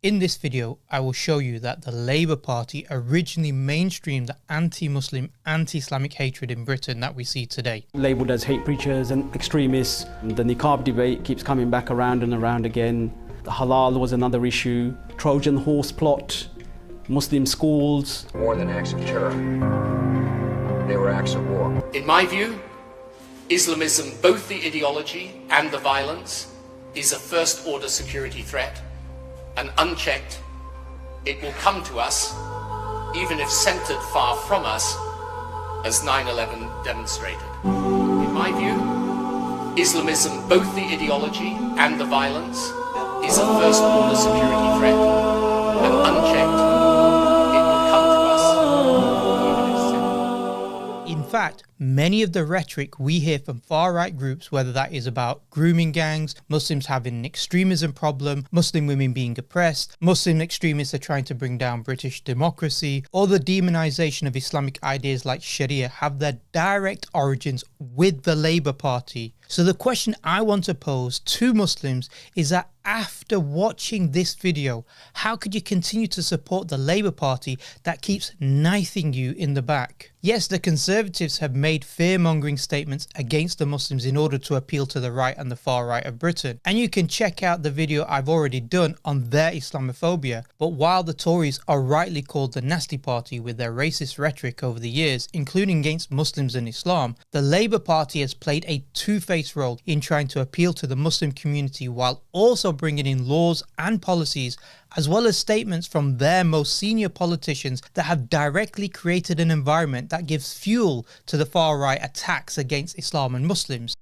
In this video, I will show you that the Labour Party originally mainstreamed the anti-Muslim, anti-Islamic hatred in Britain that we see today. Labelled as hate preachers and extremists. The Niqab debate keeps coming back around and around again. The halal was another issue. Trojan horse plot, Muslim schools. More than acts of terror, they were acts of war. In my view, Islamism, both the ideology and the violence, is a first-order security threat. And unchecked, it will come to us, even if centered far from us, as 9/11 demonstrated. In my view, Islamism, both the ideology and the violence, is a first-order security threat. And unchecked, it will come to us, even if centered. In fact, many of the rhetoric we hear from far-right groups, whether that is about grooming gangs, Muslims having an extremism problem, Muslim women being oppressed, Muslim extremists are trying to bring down British democracy, or the demonization of Islamic ideas like Sharia, have their direct origins with the Labour Party. So the question I want to pose to Muslims is that after watching this video, how could you continue to support the Labour Party that keeps knifing you in the back? Yes, the Conservatives have made fear-mongering statements against the Muslims in order to appeal to the right and the far right of Britain. And you can check out the video I've already done on their Islamophobia. But while the Tories are rightly called the nasty party with their racist rhetoric over the years, including against Muslims and Islam, the Labour Party has played a two-faced role in trying to appeal to the Muslim community while also bringing in laws and policies, as well as statements from their most senior politicians that have directly created an environment that gives fuel to the far-right attacks against Islam and Muslims.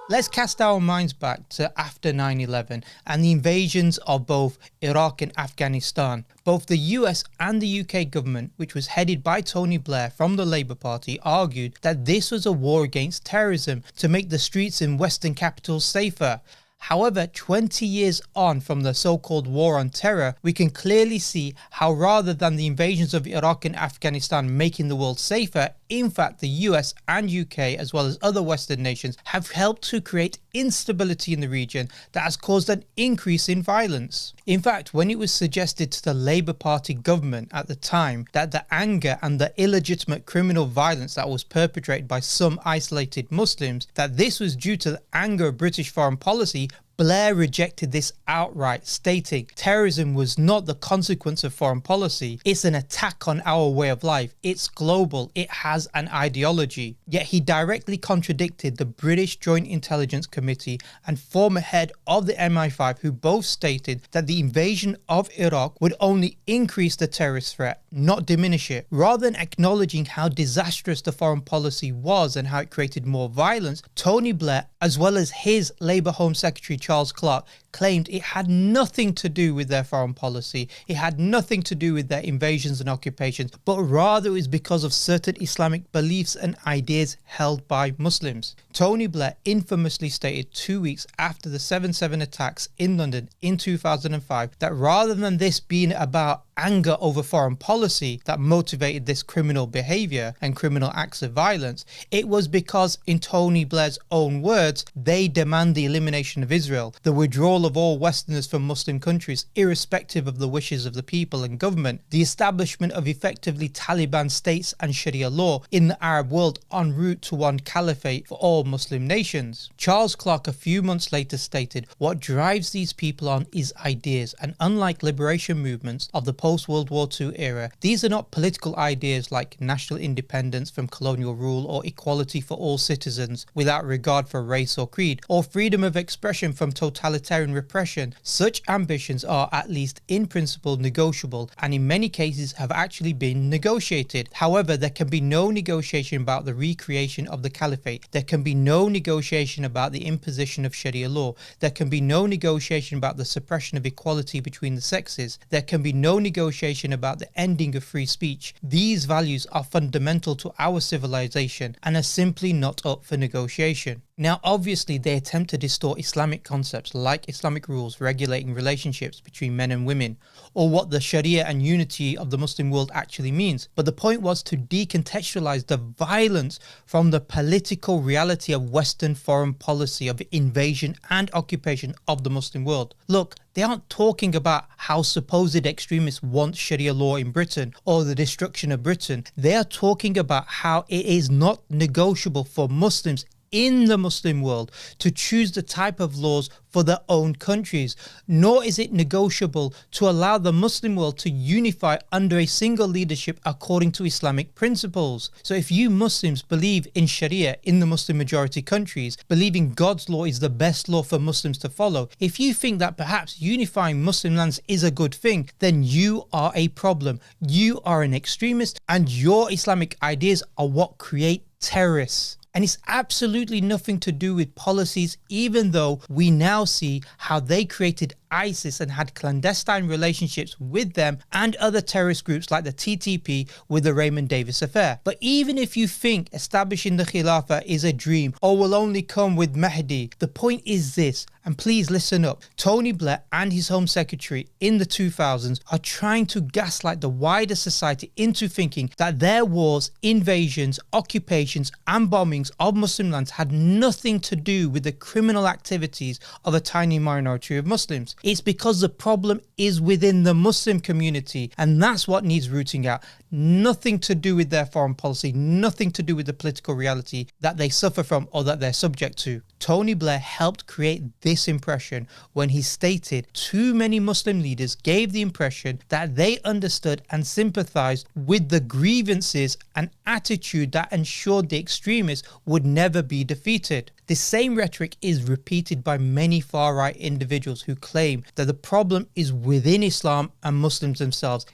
Let's cast our minds back to after 9/11 and the invasions of both Iraq and Afghanistan. Both the US and the UK government, which was headed by Tony Blair from the Labour Party, argued that this was a war against terrorism to make the streets in Western capitals safer. However, 20 years on from the so-called war on terror, we can clearly see how rather than the invasions of Iraq and Afghanistan making the world safer, in fact the US and UK as well as other Western nations have helped to create instability in the region that has caused an increase in violence. In fact, when it was suggested to the Labour Party government at the time that the anger and the illegitimate criminal violence that was perpetrated by some isolated Muslims, that this was due to the anger of British foreign policy, Blair rejected this outright, stating terrorism was not the consequence of foreign policy, it's an attack on our way of life, it's global, it has an ideology. Yet he directly contradicted the British Joint Intelligence Committee and former head of the MI5, who both stated that the invasion of Iraq would only increase the terrorist threat, not diminish it. Rather than acknowledging how disastrous the foreign policy was and how it created more violence, Tony Blair, as well as his Labour Home Secretary Charles Clarke, claimed it had nothing to do with their foreign policy, it had nothing to do with their invasions and occupations, but rather it was because of certain Islamic beliefs and ideas held by Muslims. Tony Blair infamously stated 2 weeks after the 7/7 attacks in London in 2005 that rather than this being about anger over foreign policy that motivated this criminal behaviour and criminal acts of violence, it was because, in Tony Blair's own words, they demand the elimination of Israel, the withdrawal of all Westerners from Muslim countries irrespective of the wishes of the people and government, the establishment of effectively Taliban states and Sharia law in the Arab world en route to one caliphate for all Muslim nations. Charles Clarke a few months later stated, what drives these people on is ideas, and unlike liberation movements of the post-World War II era, these are not political ideas like national independence from colonial rule or equality for all citizens without regard for race or creed, or freedom of expression from totalitarian repression. Such ambitions are, at least in principle, negotiable and in many cases have actually been negotiated. However, there can be no negotiation about the recreation of the caliphate. There can be no negotiation about the imposition of Sharia law. There can be no negotiation about the suppression of equality between the sexes. There can be no negotiation about the ending of free speech. These values are fundamental to our civilization and are simply not up for negotiation. Now, obviously, they attempt to distort Islamic concepts like Islamic rules regulating relationships between men and women, or what the Sharia and unity of the Muslim world actually means. But the point was to decontextualize the violence from the political reality of Western foreign policy of invasion and occupation of the Muslim world. Look, they aren't talking about how supposed extremists want Sharia law in Britain or the destruction of Britain. They are talking about how it is not negotiable for Muslims in the Muslim world to choose the type of laws for their own countries, nor is it negotiable to allow the Muslim world to unify under a single leadership according to Islamic principles. So if you Muslims believe in Sharia in the Muslim majority countries, believing God's law is the best law for Muslims to follow, if you think that perhaps unifying Muslim lands is a good thing, then you are a problem. You are an extremist, and your Islamic ideas are what create terrorists. And it's absolutely nothing to do with policies, even though we now see how they created ISIS and had clandestine relationships with them and other terrorist groups like the TTP with the Raymond Davis affair. But even if you think establishing the Khilafah is a dream or will only come with Mahdi, the point is this, and please listen up. Tony Blair and his Home Secretary in the 2000s are trying to gaslight the wider society into thinking that their wars, invasions, occupations and bombings of Muslim lands had nothing to do with the criminal activities of a tiny minority of Muslims. It's because the problem is within the Muslim community, and that's what needs rooting out. Nothing to do with their foreign policy, nothing to do with the political reality that they suffer from or that they're subject to. Tony Blair helped create this impression when he stated too many Muslim leaders gave the impression that they understood and sympathized with the grievances and attitude that ensured the extremists would never be defeated. This same rhetoric is repeated by many far-right individuals who claim that the problem is within Islam and Muslims themselves.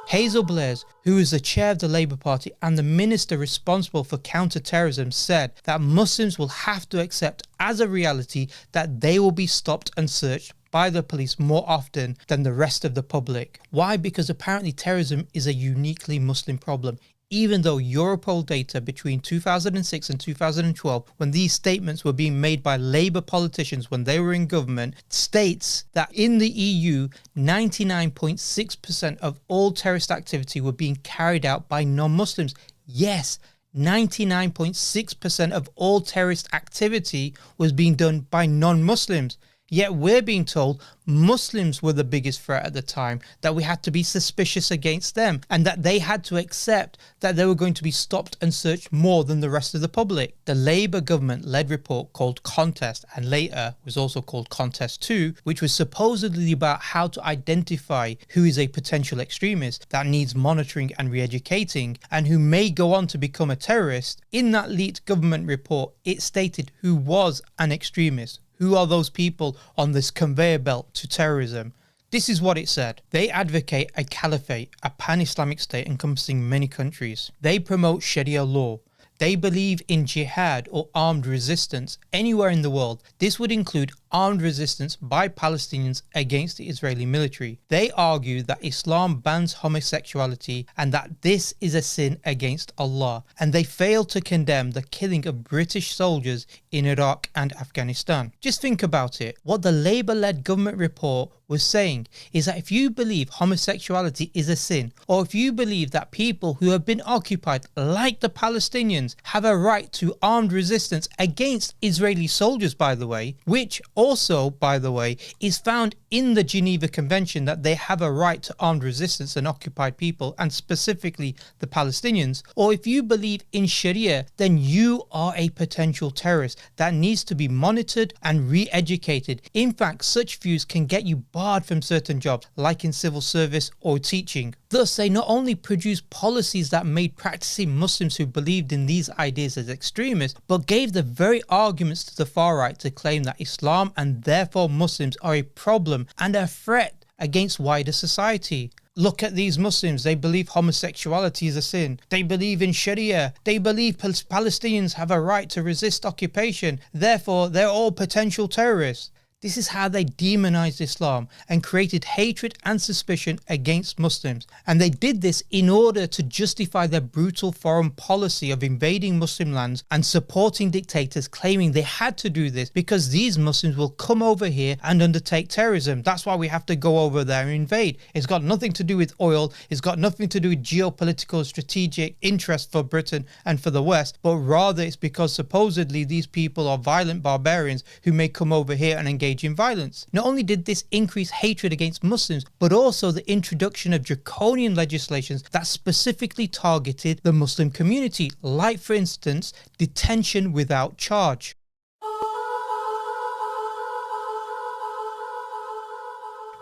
Hazel Blairs, who is the chair of the Labour Party and the minister responsible for counter-terrorism, said that Muslims will have to accept as a reality that they will be stopped and searched by the police more often than the rest of the public. Why? Because apparently terrorism is a uniquely Muslim problem. Even though Europol data between 2006 and 2012, when these statements were being made by Labour politicians when they were in government, states that in the EU, 99.6% of all terrorist activity were being carried out by non-Muslims. Yes, 99.6% of all terrorist activity was being done by non-Muslims. Yet we're being told Muslims were the biggest threat at the time, that we had to be suspicious against them, and that they had to accept that they were going to be stopped and searched more than the rest of the public. The Labour government-led report called Contest, and later was also called Contest 2, which was supposedly about how to identify who is a potential extremist that needs monitoring and re-educating, and who may go on to become a terrorist. In that leaked government report, it stated who was an extremist. Who are those people on this conveyor belt to terrorism? This is what it said. They advocate a caliphate, a pan-Islamic state encompassing many countries. They promote Sharia law. They believe in jihad or armed resistance anywhere in the world. This would include armed resistance by Palestinians against the Israeli military. They argue that Islam bans homosexuality and that this is a sin against Allah. And they fail to condemn the killing of British soldiers in Iraq and Afghanistan. Just think about it. What the Labour-led government report was saying is that if you believe homosexuality is a sin, or if you believe that people who have been occupied, like the Palestinians, have a right to armed resistance against Israeli soldiers, by the way, which also, by the way, is found in the Geneva Convention, that they have a right to armed resistance and occupied people, and specifically the Palestinians, or if you believe in Sharia, then you are a potential terrorist that needs to be monitored and re-educated. In fact, such views can get you barred from certain jobs, like in civil service or teaching. Thus, they not only produced policies that made practicing Muslims who believed in these ideas as extremists, but gave the very arguments to the far right to claim that Islam and therefore Muslims are a problem and a threat against wider society. Look at these Muslims. They believe homosexuality is a sin. They believe in Sharia. They believe Palestinians have a right to resist occupation. Therefore, they're all potential terrorists. This is how they demonized Islam and created hatred and suspicion against Muslims. And they did this in order to justify their brutal foreign policy of invading Muslim lands and supporting dictators, claiming they had to do this because these Muslims will come over here and undertake terrorism. That's why we have to go over there and invade. It's got nothing to do with oil. It's got nothing to do with geopolitical strategic interest for Britain and for the West, but rather it's because supposedly these people are violent barbarians who may come over here and engage in violence. Not only did this increase hatred against Muslims, but also the introduction of draconian legislations that specifically targeted the Muslim community, like for instance, detention without charge.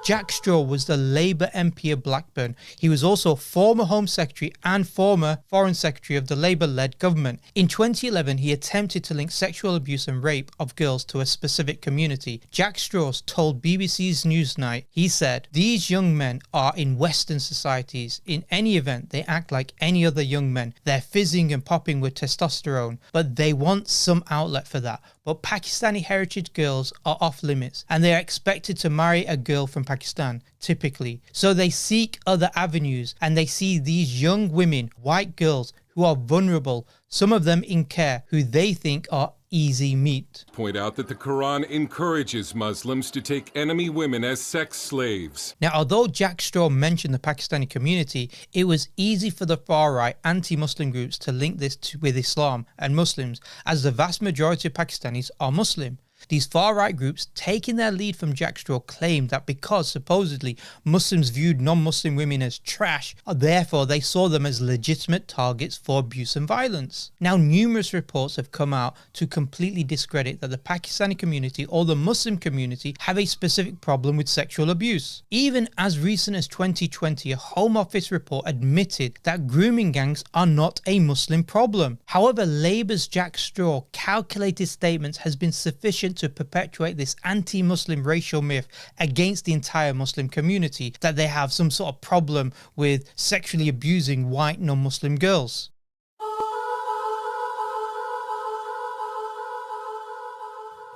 Jack Straw was the Labour MP of Blackburn. He was also former Home Secretary and former Foreign Secretary of the Labour-led government. In 2011, he attempted to link sexual abuse and rape of girls to a specific community. Jack Straw told BBC's Newsnight, he said, "These young men are in Western societies. In any event, they act like any other young men. They're fizzing and popping with testosterone, but they want some outlet for that. But Pakistani heritage girls are off limits and they are expected to marry a girl from Pakistan, typically. So they seek other avenues and they see these young women, white girls, who are vulnerable, some of them in care, who they think are easy meat." Point out that the Quran encourages Muslims to take enemy women as sex slaves. Now, although Jack Straw mentioned the Pakistani community, it was easy for the far-right anti-Muslim groups to link this with Islam and Muslims, as the vast majority of Pakistanis are Muslim. These far-right groups, taking their lead from Jack Straw, claimed that because supposedly Muslims viewed non-Muslim women as trash, therefore they saw them as legitimate targets for abuse and violence. Now, numerous reports have come out to completely discredit that the Pakistani community or the Muslim community have a specific problem with sexual abuse. Even as recent as 2020, a Home Office report admitted that grooming gangs are not a Muslim problem. However, Labour's Jack Straw calculated statements has been sufficient to perpetuate this anti-Muslim racial myth against the entire Muslim community, that they have some sort of problem with sexually abusing white non-Muslim girls.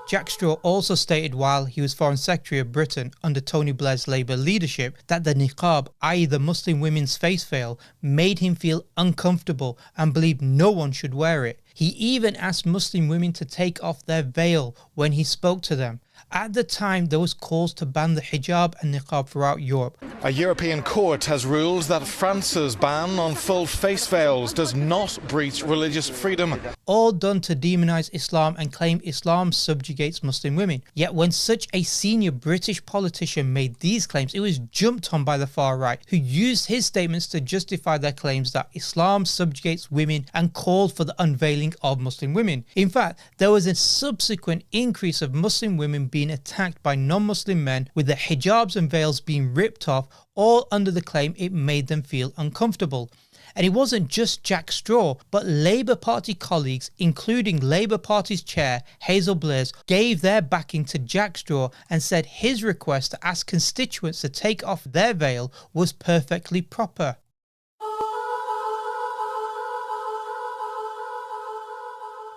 Jack Straw also stated while he was Foreign Secretary of Britain under Tony Blair's Labour leadership that the niqab, i.e. the Muslim women's face veil, made him feel uncomfortable and believed no one should wear it. He even asked Muslim women to take off their veil when he spoke to them. At the time, there was calls to ban the hijab and niqab throughout Europe. A European court has ruled that France's ban on full face veils does not breach religious freedom. All done to demonise Islam and claim Islam subjugates Muslim women. Yet when such a senior British politician made these claims, it was jumped on by the far right, who used his statements to justify their claims that Islam subjugates women and called for the unveiling of Muslim women. In fact, there was a subsequent increase of Muslim women being attacked by non-Muslim men, with the hijabs and veils being ripped off, all under the claim it made them feel uncomfortable. And it wasn't just Jack Straw, but Labour Party colleagues, including Labour Party's chair Hazel Blaise, gave their backing to Jack Straw and said his request to ask constituents to take off their veil was perfectly proper.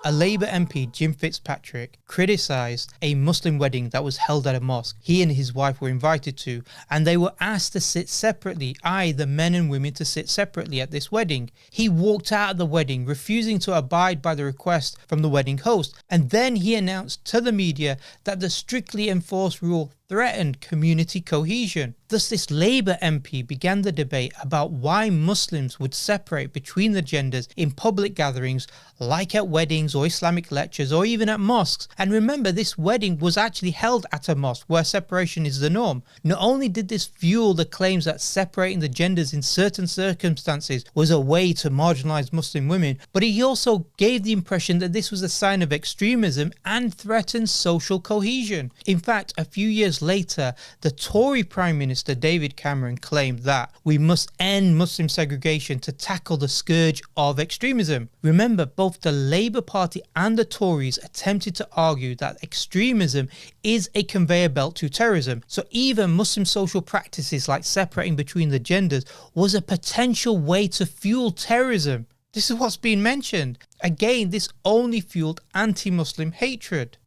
A Labour MP, Jim Fitzpatrick, criticised a Muslim wedding that was held at a mosque he and his wife were invited to, and they were asked to sit separately, i.e. the men and women to sit separately at this wedding. He walked out of the wedding, refusing to abide by the request from the wedding host, and then he announced to the media that the strictly enforced rule threatened community cohesion. Thus, this Labour MP began the debate about why Muslims would separate between the genders in public gatherings like at weddings or Islamic lectures or even at mosques. And remember, this wedding was actually held at a mosque where separation is the norm. Not only did this fuel the claims that separating the genders in certain circumstances was a way to marginalise Muslim women, but he also gave the impression that this was a sign of extremism and threatened social cohesion. In fact, a few years later, the Tory Prime Minister David Cameron claimed that we must end Muslim segregation to tackle the scourge of extremism. Remember, both the Labour Party and the Tories attempted to argue that extremism is a conveyor belt to terrorism. So even Muslim social practices like separating between the genders was a potential way to fuel terrorism. This is what's being mentioned. Again, this only fueled anti-Muslim hatred.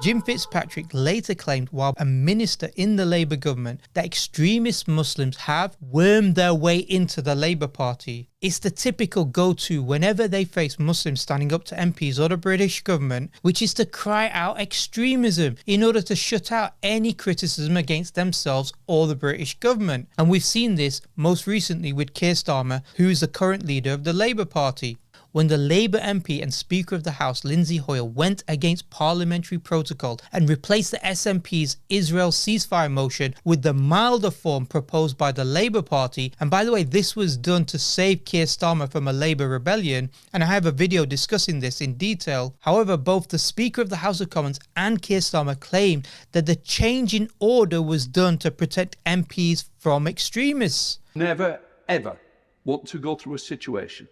Jim Fitzpatrick later claimed while a minister in the Labour government that extremist Muslims have wormed their way into the Labour Party. It's the typical go-to whenever they face Muslims standing up to MPs or the British government, which is to cry out extremism in order to shut out any criticism against themselves or the British government. And we've seen this most recently with Keir Starmer, who is the current leader of the Labour Party. When the Labour MP and Speaker of the House Lindsay Hoyle went against parliamentary protocol and replaced the SNP's Israel ceasefire motion with the milder form proposed by the Labour Party, and by the way, this was done to save Keir Starmer from a Labour rebellion, and I have a video discussing this in detail. However, both the Speaker of the House of Commons and Keir Starmer claimed that the change in order was done to protect MPs from extremists. Never, ever want to go through a situation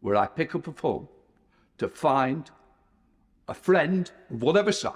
where I pick up a phone to find a friend of whatever side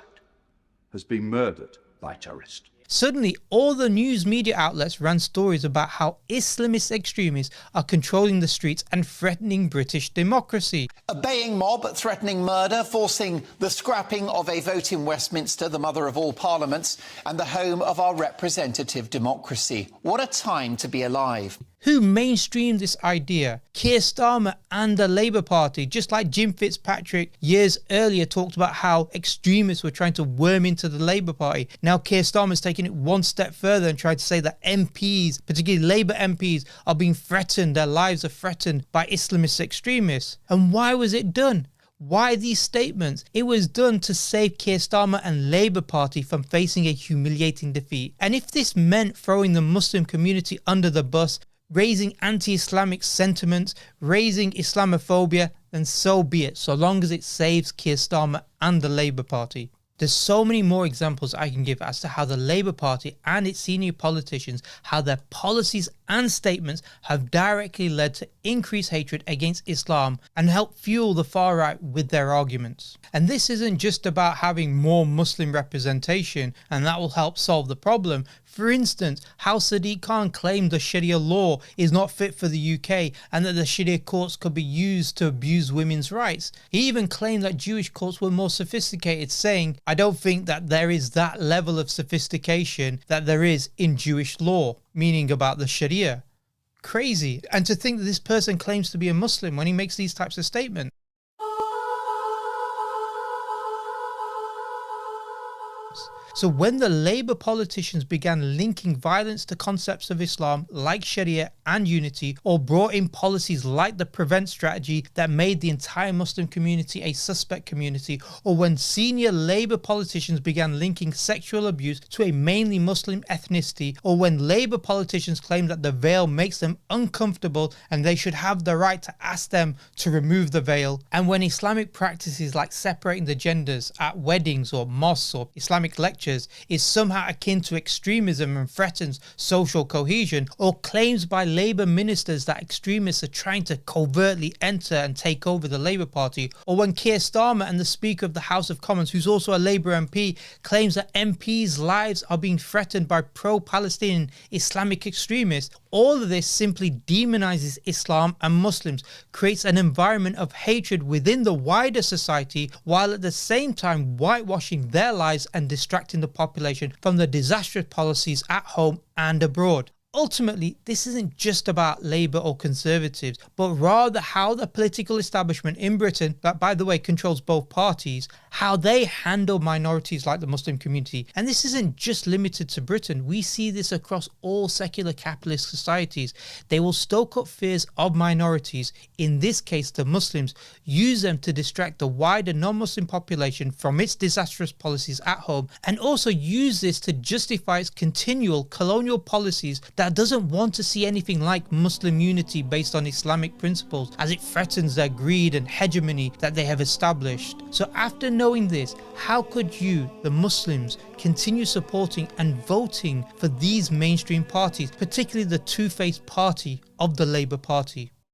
has been murdered by terrorists. Suddenly, all the news media outlets ran stories about how Islamist extremists are controlling the streets and threatening British democracy. A baying mob threatening murder, forcing the scrapping of a vote in Westminster, the mother of all parliaments, and the home of our representative democracy. What a time to be alive. Who mainstreamed this idea? Keir Starmer and the Labour Party, just like Jim Fitzpatrick years earlier talked about how extremists were trying to worm into the Labour Party. Now Keir Starmer's taking it one step further and tried to say that MPs, particularly Labour MPs, are being threatened, their lives are threatened by Islamist extremists. And why was it done? Why these statements? It was done to save Keir Starmer and Labour Party from facing a humiliating defeat. And if this meant throwing the Muslim community under the bus, raising anti-Islamic sentiments, raising Islamophobia, then so be it, so long as it saves Keir Starmer and the Labour Party. There's so many more examples I can give as to how the Labour Party and its senior politicians, how their policies and statements have directly led to increased hatred against Islam and helped fuel the far right with their arguments. And this isn't just about having more Muslim representation and that will help solve the problem. For instance, how Sadiq Khan claimed the Sharia law is not fit for the UK and that the Sharia courts could be used to abuse women's rights. He even claimed that Jewish courts were more sophisticated, saying, "I don't think that there is that level of sophistication that there is in Jewish law," meaning about the Sharia. Crazy. And to think that this person claims to be a Muslim when he makes these types of statements. So when the Labour politicians began linking violence to concepts of Islam like Sharia and unity, or brought in policies like the Prevent strategy that made the entire Muslim community a suspect community, or when senior Labour politicians began linking sexual abuse to a mainly Muslim ethnicity, or when Labour politicians claimed that the veil makes them uncomfortable and they should have the right to ask them to remove the veil, and when Islamic practices like separating the genders at weddings or mosques or Islamic lectures is somehow akin to extremism and threatens social cohesion, or claims by Labour ministers that extremists are trying to covertly enter and take over the Labour Party, or when Keir Starmer and the Speaker of the House of Commons, who's also a Labour MP, claims that MPs' lives are being threatened by pro-Palestinian Islamic extremists. All of this simply demonizes Islam and Muslims, creates an environment of hatred within the wider society, while at the same time whitewashing their lives and distracting the population from the disastrous policies at home and abroad. Ultimately, this isn't just about Labour or Conservatives, but rather how the political establishment in Britain, that by the way controls both parties, how they handle minorities like the Muslim community. And this isn't just limited to Britain. We see this across all secular capitalist societies. They will stoke up fears of minorities, in this case the Muslims, use them to distract the wider non-Muslim population from its disastrous policies at home, and also use this to justify its continual colonial policies that doesn't want to see anything like Muslim unity based on Islamic principles, as it threatens their greed and hegemony that they have established. So after knowing this, how could you, the Muslims, continue supporting and voting for these mainstream parties, particularly the two-faced party of the Labour Party?